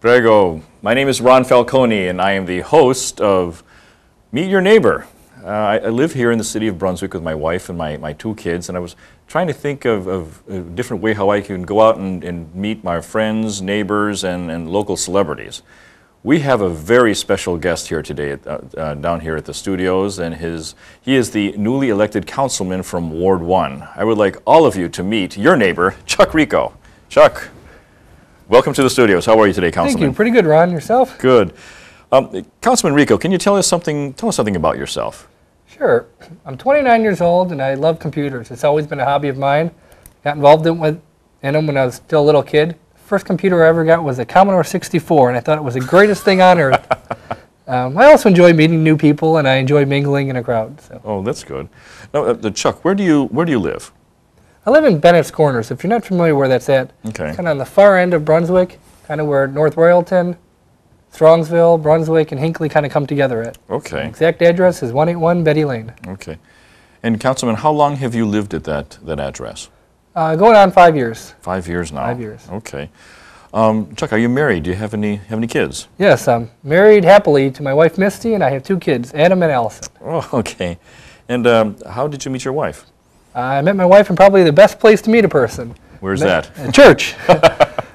Prego. My name is Ron Falconi, and I am the host of Meet Your Neighbor. I live here in the city of Brunswick with my wife and my two kids, and I was trying to think of a different way how I can go out and meet my friends, neighbors, and local celebrities. We have a very special guest here today down here at the studios, and he is the newly elected councilman from Ward 1. I would like all of you to meet your neighbor, Chuck Ricco. Chuck, welcome to the studios. How are you today, Councilman? Thank you. Pretty good, Ron. Yourself? Good. Councilman Ricco, can you tell us something about yourself? Sure. I'm 29 years old, and I love computers. It's always been a hobby of mine. Got involved in them when I was still a little kid. First computer I ever got was a Commodore 64, and I thought it was the greatest thing on earth. I also enjoy meeting new people, and I enjoy mingling in a crowd. So. Oh, that's good. Now, Chuck, where do you live? I live in Bennett's Corners. If you're not familiar where that's at, okay. It's kind of on the far end of Brunswick, kind of where North Royalton, Strongsville, Brunswick, and Hinckley kind of come together at. Okay. The exact address is 181 Betty Lane. Okay. And Councilman, how long have you lived at that address? Going on 5 years. 5 years now. 5 years. Okay. Chuck, are you married? Do you have any kids? Yes, I'm married happily to my wife Misty, and I have two kids, Adam and Allison. Oh, okay. And how did you meet your wife? I met my wife in probably the best place to meet a person. Where's that? A church.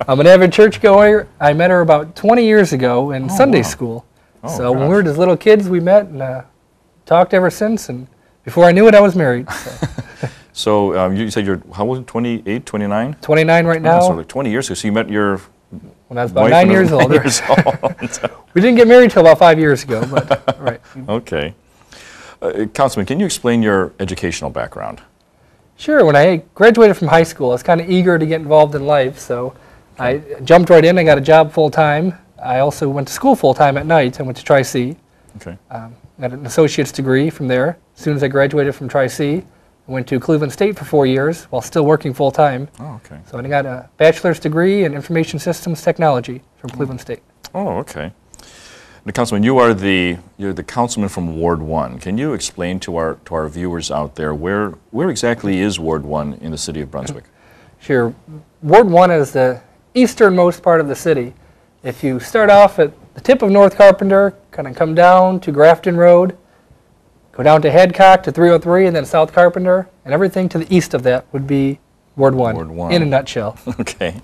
I'm an avid churchgoer. I met her about 20 years ago in Sunday school. Oh, so when we were just little kids, we met and talked ever since. And before I knew it, I was married. So, so you said you're, how old, 28, 29? 29 right now. So like 20 years ago. So you met your when I was about 9 years old. Old. We didn't get married till about 5 years ago. But, right. Okay. Councilman, can you explain your educational background? Sure. When I graduated from high school, I was kind of eager to get involved in life, so I jumped right in. I got a job full-time. I also went to school full-time at night. I went to Tri-C. Okay. Got an associate's degree from there. As soon as I graduated from Tri-C, I went to Cleveland State for 4 years while still working full-time. Oh, okay. So I got a bachelor's degree in information systems technology from Cleveland State. Oh, okay. Now, Councilman, you're the councilman from Ward 1. Can you explain to our viewers out there where exactly is Ward 1 in the city of Brunswick? Sure. Ward 1 is the easternmost part of the city. If you start off at the tip of North Carpenter, kind of come down to Grafton Road, go down to Hadcock to 303, and then South Carpenter, and everything to the east of that would be Ward 1, Ward 1. In a nutshell. Okay.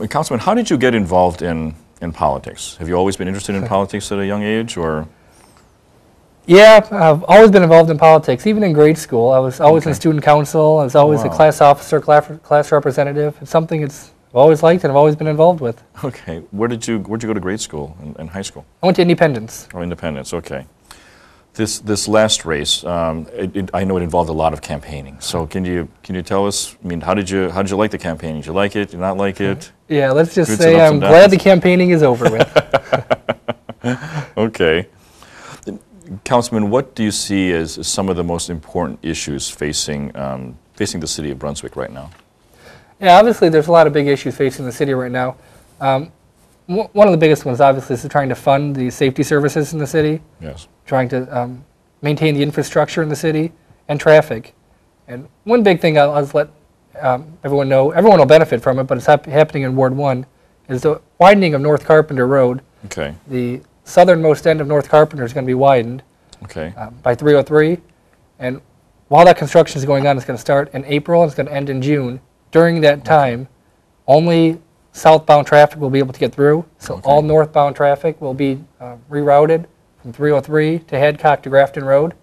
Councilman, how did you get involved in politics? Have you always been interested in politics at a young age, or? Yeah, I've always been involved in politics, even in grade school. I was always in student council. I was always a class officer, class representative. It's something I've always liked and I've always been involved with. Okay. Where'd you go to grade school and high school? I went to Independence. Oh, Independence. Okay. This last race, I know it involved a lot of campaigning. So can you tell us? I mean, how did you like the campaigning? Did you like it? Did you not like it? Yeah, let's just say I'm glad the campaigning is over with. Okay. Councilman, what do you see as some of the most important issues facing the city of Brunswick right now? Yeah, obviously there's a lot of big issues facing the city right now. One of the biggest ones, obviously, is trying to fund the safety services in the city. Yes. Trying to maintain the infrastructure in the city and traffic. And one big thing I'll just let everyone know, everyone will benefit from it, but it's happening in Ward 1, is the widening of North Carpenter Road. Okay. The southernmost end of North Carpenter is going to be widened by 303. And while that construction is going on, it's going to start in April and it's going to end in June. During that time, only southbound traffic will be able to get through, so all northbound traffic will be rerouted from 303 to Hadcock to Grafton Road.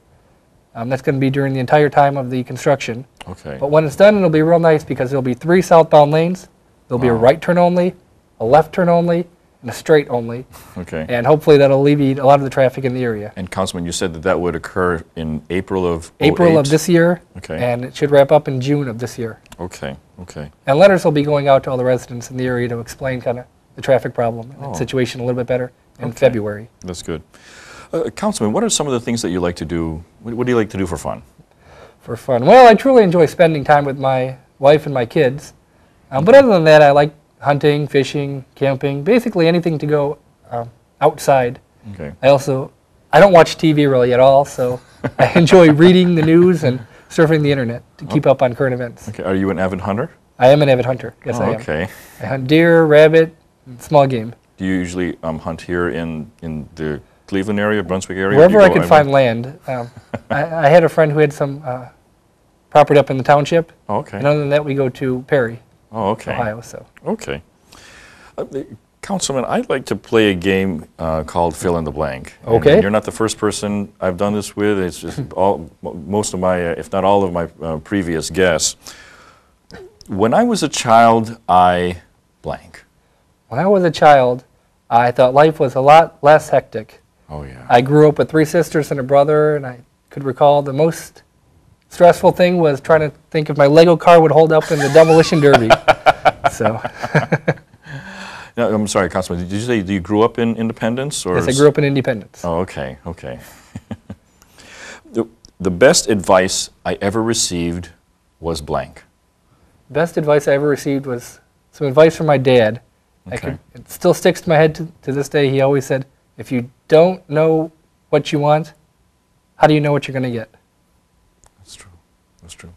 That's going to be during the entire time of the construction. Okay. But when it's done, it'll be real nice because there'll be 3 southbound lanes. There'll be a right turn only, a left turn only, and a straight only. Okay. And hopefully that'll alleviate a lot of the traffic in the area. And Councilman, you said that would occur in April of 08? April of this year. Okay. And it should wrap up in June of this year. Okay. Okay. And letters will be going out to all the residents in the area to explain kind of the traffic problem and the situation a little bit better in February. That's good. Councilman, what are some of the things that you like to do? What do you like to do for fun? For fun? Well, I truly enjoy spending time with my wife and my kids. But other than that, I like hunting, fishing, camping, basically anything to go outside. Okay. I don't watch TV really at all, so I enjoy reading the news and surfing the internet to keep up on current events. Okay. Are you an avid hunter? I am an avid hunter. Yes, I am. Okay. I hunt deer, rabbit, small game. Do you usually hunt here in the Cleveland area, Brunswick area? Wherever I could find land. I had a friend who had some property up in the township. Oh, okay. And other than that, we go to Perry, Ohio. So. Okay. Councilman, I'd like to play a game called Fill in the Blank. Okay. And you're not the first person I've done this with. It's just most of my, if not all of my previous guests. When I was a child, I blank. When I was a child, I thought life was a lot less hectic. Oh, yeah. I grew up with 3 sisters and a brother, and I could recall the most stressful thing was trying to think if my Lego car would hold up in the demolition derby. So. No, I'm sorry, Councilman, did you say you grew up in Independence? Or yes, I grew up in Independence. Oh, okay, okay. The best advice I ever received was blank. Best advice I ever received was some advice from my dad. Okay. It still sticks to my head to this day. He always said, if you don't know what you want, how do you know what you're going to get? That's true. That's true.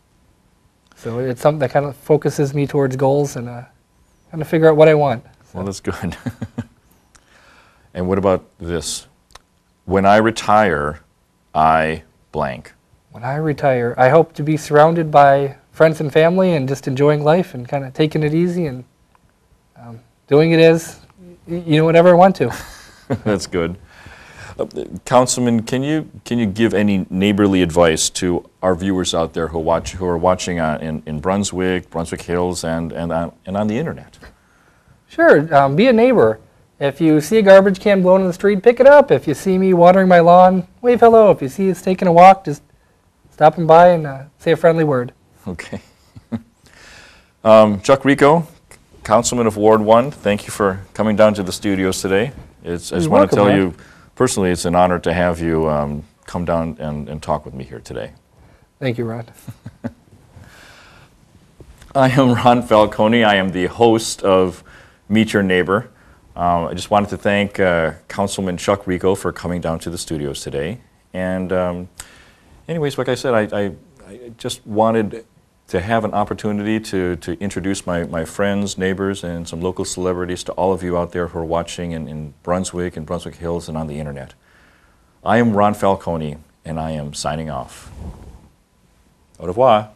So it's something that kind of focuses me towards goals and kind of figure out what I want. So. Well, that's good. And what about this? When I retire, I blank. When I retire, I hope to be surrounded by friends and family and just enjoying life and kind of taking it easy and doing it as, whatever I want to. That's good. Councilman, can you give any neighborly advice to our viewers out there who are watching in Brunswick, Brunswick Hills, and on the internet? Sure. Be a neighbor. If you see a garbage can blown in the street, pick it up. If you see me watering my lawn, wave hello. If you see us taking a walk, just stopping by and say a friendly word. Okay. Chuck Ricco, Councilman of Ward 1, thank you for coming down to the studios today. I just want to tell you, personally, it's an honor to have you come down and talk with me here today. Thank you, Ron. I am Ron Falconi. I am the host of Meet Your Neighbor. I just wanted to thank Councilman Chuck Ricco for coming down to the studios today. And anyways, like I said, I just wanted to have an opportunity to introduce my friends, neighbors, and some local celebrities to all of you out there who are watching in Brunswick and Brunswick Hills and on the internet. I am Ron Falconi, and I am signing off. Au revoir.